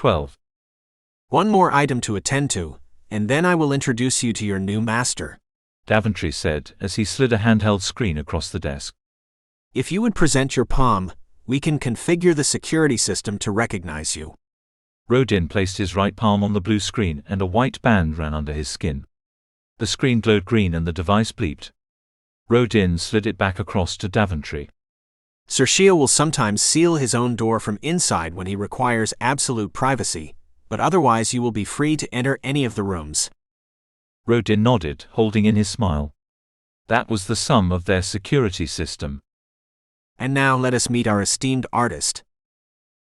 12. One more item to attend to, and then I will introduce you to your new master, Daventry said as he slid a handheld screen across the desk. If you would present your palm, we can configure the security system to recognize you. Rodin placed his right palm on the blue screen and a white band ran under his skin. The screen glowed green and the device bleeped. Rodin slid it back across to Daventry. Sergio will sometimes seal his own door from inside when he requires absolute privacy, but otherwise you will be free to enter any of the rooms. Rodin nodded, holding in his smile. That was the sum of their security system. And now let us meet our esteemed artist.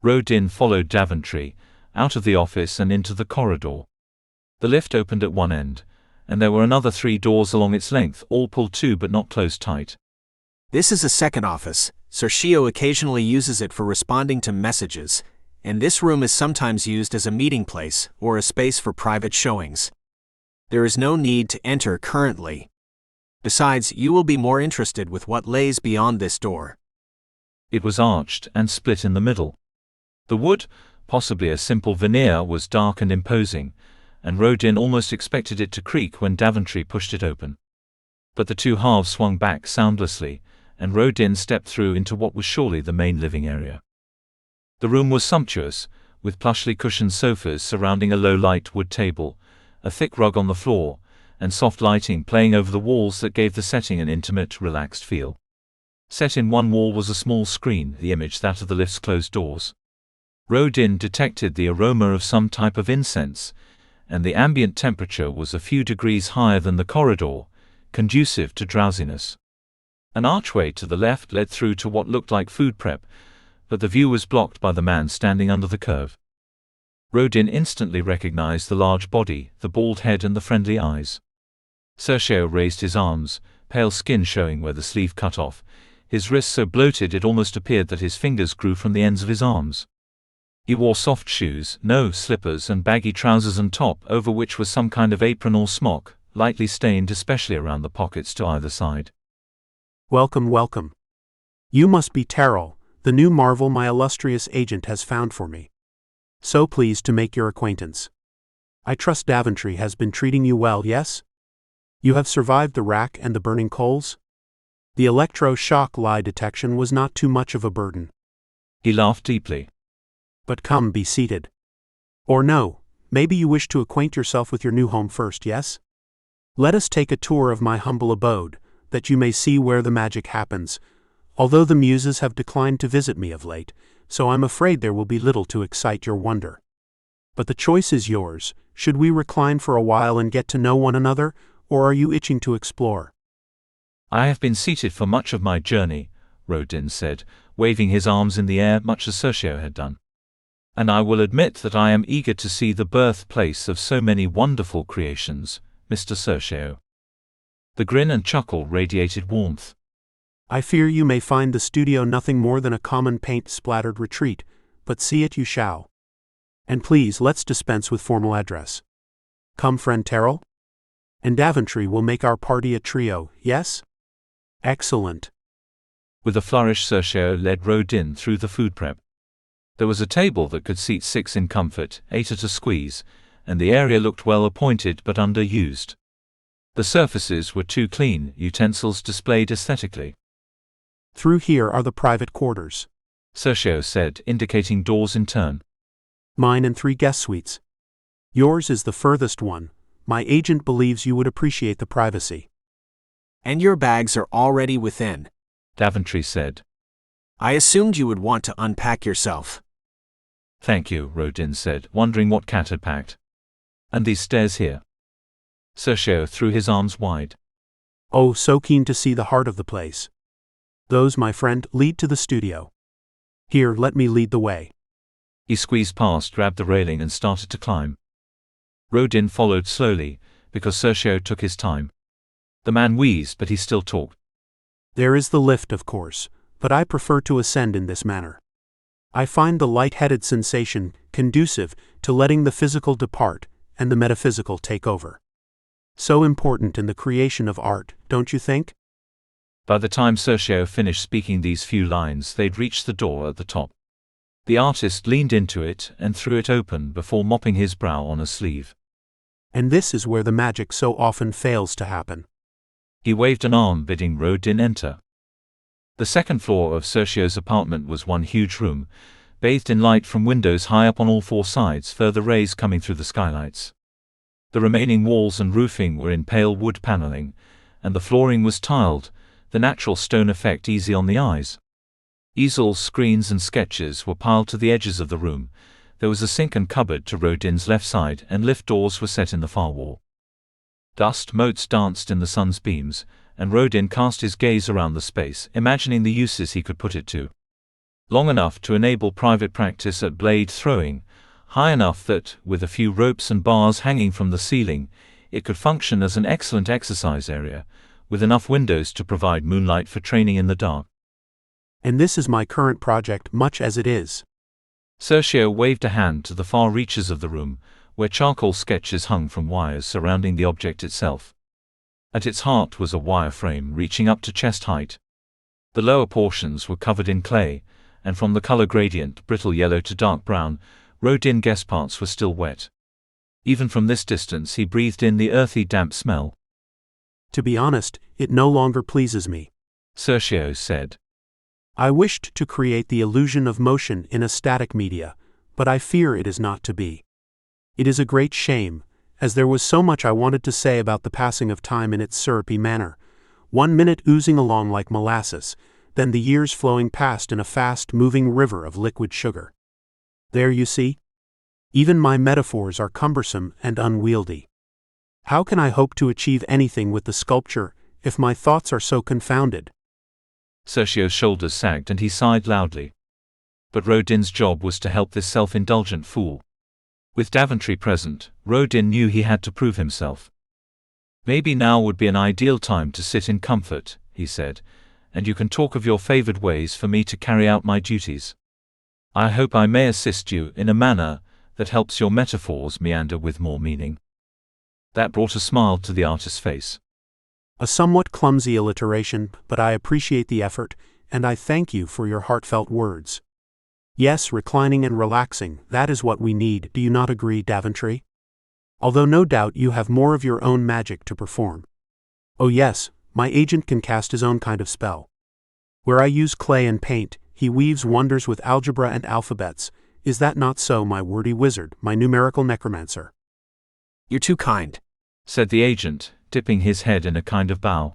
Rodin followed Daventry, out of the office and into the corridor. The lift opened at one end, and there were another 3 doors along its length, all pulled to but not closed tight. This is a second office. Sergio occasionally uses it for responding to messages, and this room is sometimes used as a meeting place or a space for private showings. There is no need to enter currently. Besides, you will be more interested with what lays beyond this door. It was arched and split in the middle. The wood, possibly a simple veneer, was dark and imposing, and Rodin almost expected it to creak when Daventry pushed it open. But the 2 halves swung back soundlessly, and Rodin stepped through into what was surely the main living area. The room was sumptuous, with plushly cushioned sofas surrounding a low-light wood table, a thick rug on the floor, and soft lighting playing over the walls that gave the setting an intimate, relaxed feel. Set in one wall was a small screen, the image that of the lift's closed doors. Rodin detected the aroma of some type of incense, and the ambient temperature was a few degrees higher than the corridor, conducive to drowsiness. An archway to the left led through to what looked like food prep, but the view was blocked by the man standing under the curve. Rodin instantly recognized the large body, the bald head and the friendly eyes. Sergio raised his arms, pale skin showing where the sleeve cut off, his wrists so bloated it almost appeared that his fingers grew from the ends of his arms. He wore soft shoes, no slippers, and baggy trousers and top over which was some kind of apron or smock, lightly stained especially around the pockets to either side. Welcome, welcome. You must be Terrell, the new marvel my illustrious agent has found for me. So pleased to make your acquaintance. I trust Daventry has been treating you well, yes? You have survived the rack and the burning coals? The electro-shock lie detection was not too much of a burden. He laughed deeply. But come, be seated. Or no, maybe you wish to acquaint yourself with your new home first, yes? Let us take a tour of my humble abode, that you may see where the magic happens, although the muses have declined to visit me of late, so I'm afraid there will be little to excite your wonder. But the choice is yours. Should we recline for a while and get to know one another, or are you itching to explore? I have been seated for much of my journey, Rodin said, waving his arms in the air much as Sergio had done. And I will admit that I am eager to see the birthplace of so many wonderful creations, Mr. Sergio. The grin and chuckle radiated warmth. I fear you may find the studio nothing more than a common paint-splattered retreat, but see it you shall. And please, let's dispense with formal address. Come, friend Terrell? And Daventry will make our party a trio, yes? Excellent. With a flourish, Sergio led Rodin through the food prep. There was a table that could seat 6 in comfort, 8 at a squeeze, and the area looked well appointed but underused. The surfaces were too clean, utensils displayed aesthetically. Through here are the private quarters, Sergio said, indicating doors in turn. Mine and 3 guest suites. Yours is the furthest one. My agent believes you would appreciate the privacy. And your bags are already within, Daventry said. I assumed you would want to unpack yourself. Thank you, Rodin said, wondering what Cat had packed. And these stairs here? Sergio threw his arms wide. Oh, so keen to see the heart of the place. Those, my friend, lead to the studio. Here, let me lead the way. He squeezed past, grabbed the railing and started to climb. Rodin followed slowly, because Sergio took his time. The man wheezed, but he still talked. There is the lift, of course, but I prefer to ascend in this manner. I find the light-headed sensation conducive to letting the physical depart and the metaphysical take over. So important in the creation of art, don't you think? By the time Sergio finished speaking these few lines, they'd reached the door at the top. The artist leaned into it and threw it open before mopping his brow on a sleeve. And this is where the magic so often fails to happen. He waved an arm bidding Rodin enter. The second floor of Sergio's apartment was one huge room, bathed in light from windows high up on all four sides, further rays coming through the skylights. The remaining walls and roofing were in pale wood paneling, and the flooring was tiled, the natural stone effect easy on the eyes. Easels, screens and sketches were piled to the edges of the room. There was a sink and cupboard to Rodin's left side, and lift doors were set in the far wall. Dust motes danced in the sun's beams, and Rodin cast his gaze around the space, imagining the uses he could put it to. Long enough to enable private practice at blade throwing, high enough that, with a few ropes and bars hanging from the ceiling, it could function as an excellent exercise area, with enough windows to provide moonlight for training in the dark. And this is my current project, much as it is. Sergio waved a hand to the far reaches of the room, where charcoal sketches hung from wires surrounding the object itself. At its heart was a wire frame reaching up to chest height. The lower portions were covered in clay, and from the color gradient, brittle yellow to dark brown, Rodin guessed parts were still wet. Even from this distance he breathed in the earthy, damp smell. To be honest, it no longer pleases me, Sergio said. I wished to create the illusion of motion in a static media, but I fear it is not to be. It is a great shame, as there was so much I wanted to say about the passing of time in its syrupy manner, 1 minute oozing along like molasses, then the years flowing past in a fast-moving river of liquid sugar. There you see? Even my metaphors are cumbersome and unwieldy. How can I hope to achieve anything with the sculpture if my thoughts are so confounded? Sergio's shoulders sagged and he sighed loudly. But Rodin's job was to help this self-indulgent fool. With Daventry present, Rodin knew he had to prove himself. Maybe now would be an ideal time to sit in comfort, he said, and you can talk of your favored ways for me to carry out my duties. I hope I may assist you in a manner that helps your metaphors meander with more meaning. That brought a smile to the artist's face. A somewhat clumsy alliteration, but I appreciate the effort, and I thank you for your heartfelt words. Yes, reclining and relaxing, that is what we need, do you not agree, Daventry? Although no doubt you have more of your own magic to perform. Oh yes, my agent can cast his own kind of spell. Where I use clay and paint, he weaves wonders with algebra and alphabets. Is that not so, my wordy wizard, my numerical necromancer? You're too kind, said the agent, dipping his head in a kind of bow.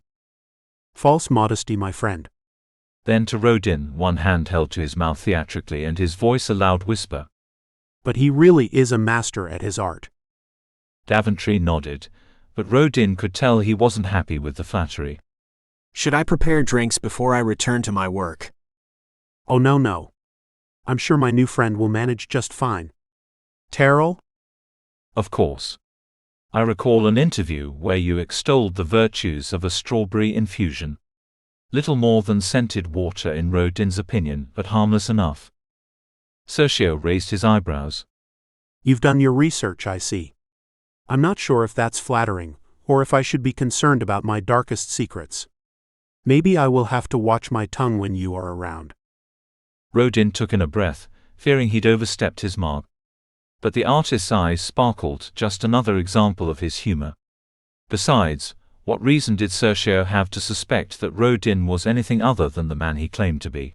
False modesty, my friend. Then to Rodin, one hand held to his mouth theatrically and his voice a loud whisper. But he really is a master at his art. Daventry nodded, but Rodin could tell he wasn't happy with the flattery. Should I prepare drinks before I return to my work? Oh no. I'm sure my new friend will manage just fine. Terrell? Of course. I recall an interview where you extolled the virtues of a strawberry infusion. Little more than scented water in Rodin's opinion, but harmless enough. Sergio raised his eyebrows. You've done your research, I see. I'm not sure if that's flattering, or if I should be concerned about my darkest secrets. Maybe I will have to watch my tongue when you are around. Rodin took in a breath, fearing he'd overstepped his mark. But the artist's eyes sparkled, just another example of his humor. Besides, what reason did Sergio have to suspect that Rodin was anything other than the man he claimed to be?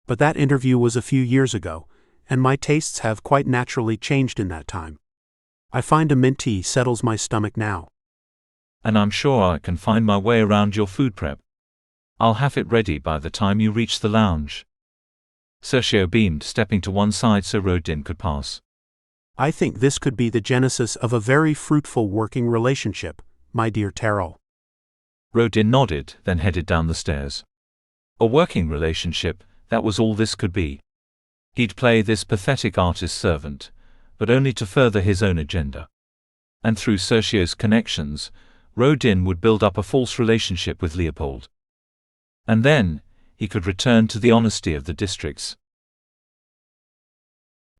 But that interview was a few years ago, and my tastes have quite naturally changed in that time. I find a mint tea settles my stomach now. And I'm sure I can find my way around your food prep. I'll have it ready by the time you reach the lounge. Sergio beamed, stepping to one side so Rodin could pass. I think this could be the genesis of a very fruitful working relationship, my dear Terrell. Rodin nodded, then headed down the stairs. A working relationship, that was all this could be. He'd play this pathetic artist's servant, but only to further his own agenda. And through Sergio's connections, Rodin would build up a false relationship with Leopold. And then, he could return to the honesty of the districts.